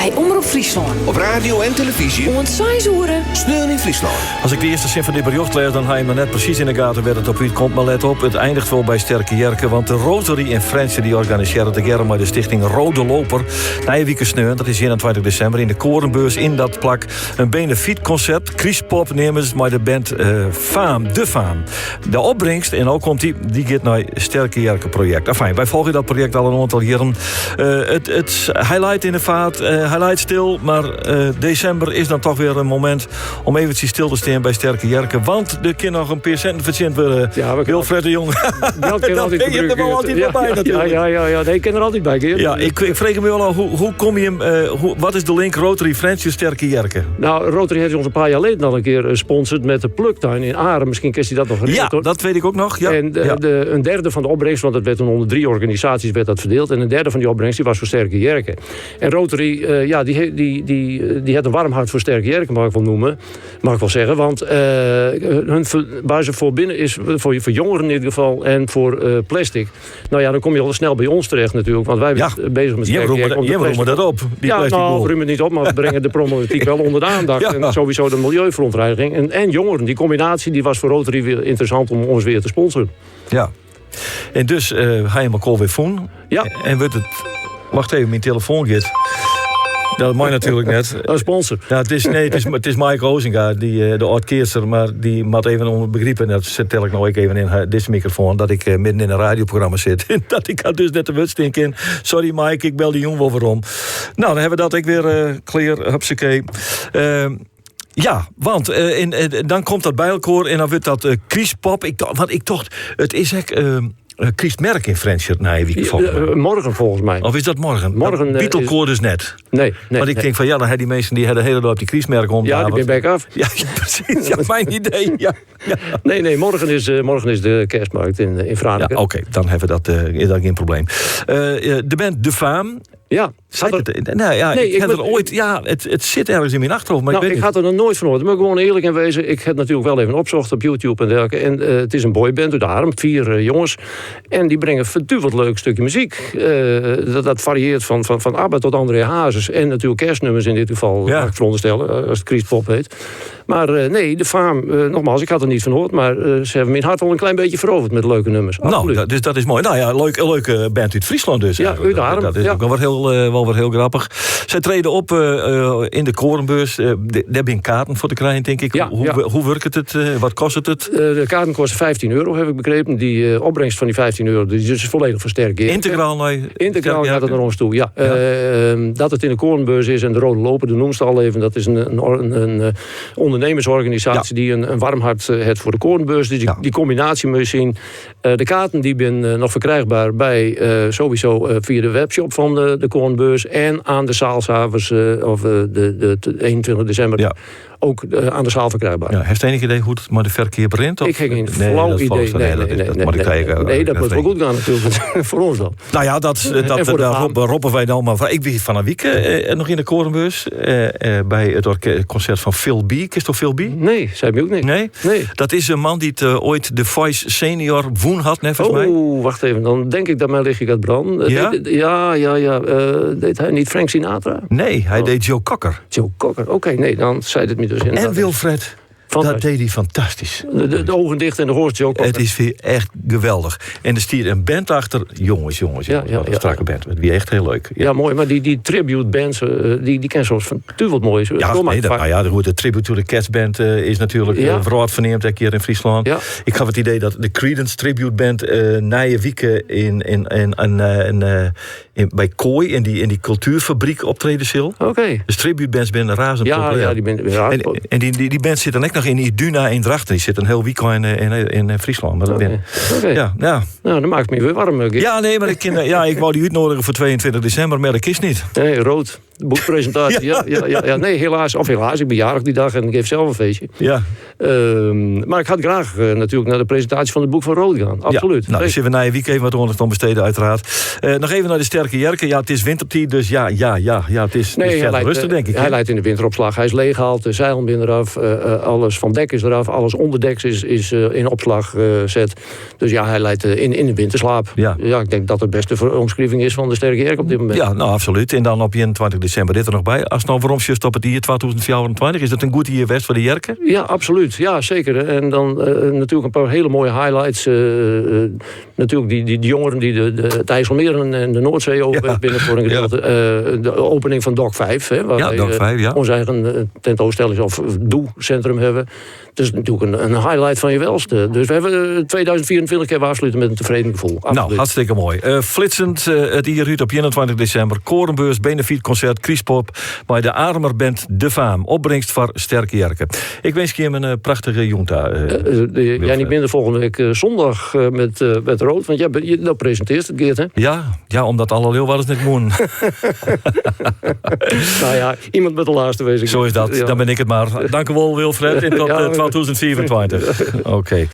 bij Omroep Friesland. Op radio en televisie. Om 6 uur. Sneeuw in Friesland. Als ik de eerste zin van dit bericht lees, dan ga je maar net precies in de gaten waar het op u komt. Maar let op, het eindigt wel bij Sterke Jerke. Want de Rotary in Friesland die organiseren de Germ met de stichting Rode Loper. Nijwieke Sneeuw, dat is 21 december in de Korenbeurs in dat plak. Een benefietconcert, Kriespop nemen ze met de band Faam, de Faam. De opbrengst, en ook komt die gaat naar Sterke Jerke project. Enfin, wij volgen dat project al een aantal jaren. Het highlight in de vaart, highlight stil, maar december is dan toch weer een moment om eventjes stil te staan bij Sterke Jerke. Want er kan nog een paar centen verdiend worden. Ja, Wilfred de Jong. Dat kan altijd je hebt er wel altijd bij natuurlijk. Ja, nee, ik ken er altijd bij. Ja, ik vreeg me wel al, hoe kom je hem, wat is de link Rotary Friesland Sterke Jerke? Nou, Rotary heeft ons een paar jaar geleden al een keer gesponsord met de Pluktuin in Aren. Misschien kent hij dat nog herinnerd. Ja, dat weet ik ook nog. Ja. En een derde van de opbrengst, want het werd toen onder 3 organisaties werd dat verdeeld. En een derde van die opbrengst die was voor Sterke Jerke. En Rotary, die had een warm hart voor Sterke Jerke, mag ik wel noemen. Mag ik wel zeggen. Want waar ze voor binnen is, voor jongeren in ieder geval, en voor plastic. Nou ja, dan kom je al snel bij ons terecht natuurlijk. Want wij zijn bezig met Sterke Jerke. Je roemen dat op, die plastic bol. We ruimen het niet op, maar we brengen de problematiek wel onder de aandacht. Ja. En sowieso de milieuverontreiniging. En jongeren, die combinatie die was voor Rotary weer interessant om ons weer te sponsoren. Ja. En dus ga je elkaar weer voelen. Ja. En wordt het... Wacht even, mijn telefoon gaat. Dat mag natuurlijk net. Een sponsor. Ja, het is Mike Ozinga, de oud-keerster, maar die moet even om begrijpen. Dat vertel ik nog even in deze microfoon, dat ik midden in een radioprogramma zit. Dat ik dus net de wutstink in. Sorry Mike, ik bel die jongen wel waarom. Nou, dan hebben we dat ik weer clear, hupsakee. Ja, want dan komt dat bij elkaar en dan wordt dat Kriespop. Het is echt... Kriesmerk in Friesland morgen volgens mij. Of is dat morgen? Morgen Beetlekoor dus net. Nee. Want ik denk van ja, dan hebben die mensen die de hele dag op die Kriesmerk om. Ja, die ben back af. Ja, precies. Ja, mijn idee. Ja. Nee, morgen is de kerstmarkt in Franeker. Ja, oké, dan hebben we dat, is dat geen probleem. De band De Faam. Ja. Ik heb er ooit... Ja, het zit ergens in mijn achterhoofd, maar ik had er nog nooit van gehoord. Maar gewoon eerlijk in wezen, ik heb natuurlijk wel even opgezocht op YouTube en dergelijke. En het is een boyband uit de Arm, 4 jongens. En die brengen verduwd leuk stukje muziek. Dat varieert van ABBA tot André Hazes. En natuurlijk kerstnummers in dit geval, mag ik veronderstellen, als het Kriespop heet. Maar de Faam, nogmaals, ik had er niet van gehoord. Maar ze hebben mijn hart al een klein beetje veroverd met leuke nummers. Absoluut. Nou, dus dat is mooi. Nou ja, leuke band uit Friesland dus. Ja, uit de Arm. Dat is ook wel weer heel grappig. Zij treden op in de Korenbeurs. Daar ben kaarten voor te krijgen, denk ik. Ja, hoe werkt het? Wat kost het? De kaarten kosten €15, heb ik begrepen. Die opbrengst van die €15, die is dus volledig versterkt. Integraal gaat het naar ons toe, ja. Dat het in de Korenbeurs is en de Rode Loper, de noemste al even. Dat is een ondernemersorganisatie die een warm hart heeft voor de Korenbeurs. Dus die combinatie moet je zien. De kaarten die zijn nog verkrijgbaar bij sowieso via de webshop van de Korenbeurs en aan de zaalsavonds of de 21 december. Ja. Ook aan de zaal verkrijgbaar. Ja, heeft u enig idee hoe het maar de verkeer begint? Ik heb geen flauw idee. Nee, dat moet wel goed gaan natuurlijk. Voor ons dan. Nou ja, daar roepen wij dan maar van. Ik ben van een week nog in de Korenbeurs bij het concert van Phil B. Is toch Phil B? Nee, zei me ook niet. Nee? Dat is een man die ooit de Voice Senior woen had, volgens mij. Oh, wacht even. Dan denk ik dat mijn lichtje gaat branden. Ja. Deed hij niet Frank Sinatra? Nee, hij deed Joe Cocker. Joe Cocker, oké. Nee, dan zei het me dus in. En Wilfred. Dat deed hij fantastisch. De ogen dicht en de hoort Joe Cocker. Het is weer echt geweldig. En er stiert een band achter. Jongens. Wat een strakke band. Het is echt heel leuk. Ja, mooi. Maar die tribute bands, die kennen soms van wat moois. De Tribute to the Cats band is natuurlijk verwaard verneemd een keer in Friesland. Ja. Ik gaf het idee dat de Creedence Tribute band Nijenwieke bij Kooi in die cultuurfabriek optreden zal. Oké. Dus tribute bands zijn razend populair. Ja, die ben en die band zit dan ook nog in Iduna in Drachten. Die zit een heel weekend in Friesland. Maar okay. Ja. Nou, dan maakt het me weer warm. Ja, nee, maar ik wou die uitnodigen voor 22 december, maar dat kiest niet. Nee, rood. De boekpresentatie. Ja. Nee, helaas. Ik ben jarig die dag en ik geef zelf een feestje. Ja. Maar ik had graag natuurlijk naar de presentatie van het boek van Rood gaan. Absoluut. Ja. Nou, dus even naar je week even wat onder van besteden uiteraard. Nog even naar de Sterke Sterke Jerke, ja, het is wintertijd, dus ja, het is rustig, denk ik. Hij leidt in de winteropslag. Hij is leeggehaald, de zeilen ben eraf, alles van dek is eraf, alles onderdeks is in opslag gezet. Dus ja, hij leidt in de winterslaap. Ja, ik denk dat het beste omschrijving is van de Sterke Jerke op dit moment. Ja, nou, absoluut. En dan op 21 december dit er nog bij. Als het nou waarom op het jaar 2024, is dat een goed jaar west voor de Jerke? Ja, absoluut. Ja, zeker. En dan natuurlijk een paar hele mooie highlights. Natuurlijk die jongeren die het IJsselmeer en de Noordzee over binnen voor een gedeelte. De opening van Dock 5. Hè, waar Dock 5, ons eigen tentoonstelling of doe-centrum hebben. Dus natuurlijk een highlight van je welste. Dus we hebben 2024 hebben we afsluiten met een tevreden gevoel. Absoluut. Nou, hartstikke mooi. Flitsend het hier op 21 december. Korenbeurs, benefietconcert, Kriespop. Bij de Armerband De Faam. Opbrengst voor Sterke Jerke. Ik wens je hem een prachtige junta. Jij niet minder volgende week zondag met Rood. Want jij dat presenteert het, Geert, hè? Ja, omdat alle Leeuwarders niet moeten. Nou ja, iemand met de laatste wezen. Zo is dat. Dan ben ik het maar. Dank u wel, Wilfred. En tot 2024. Oké.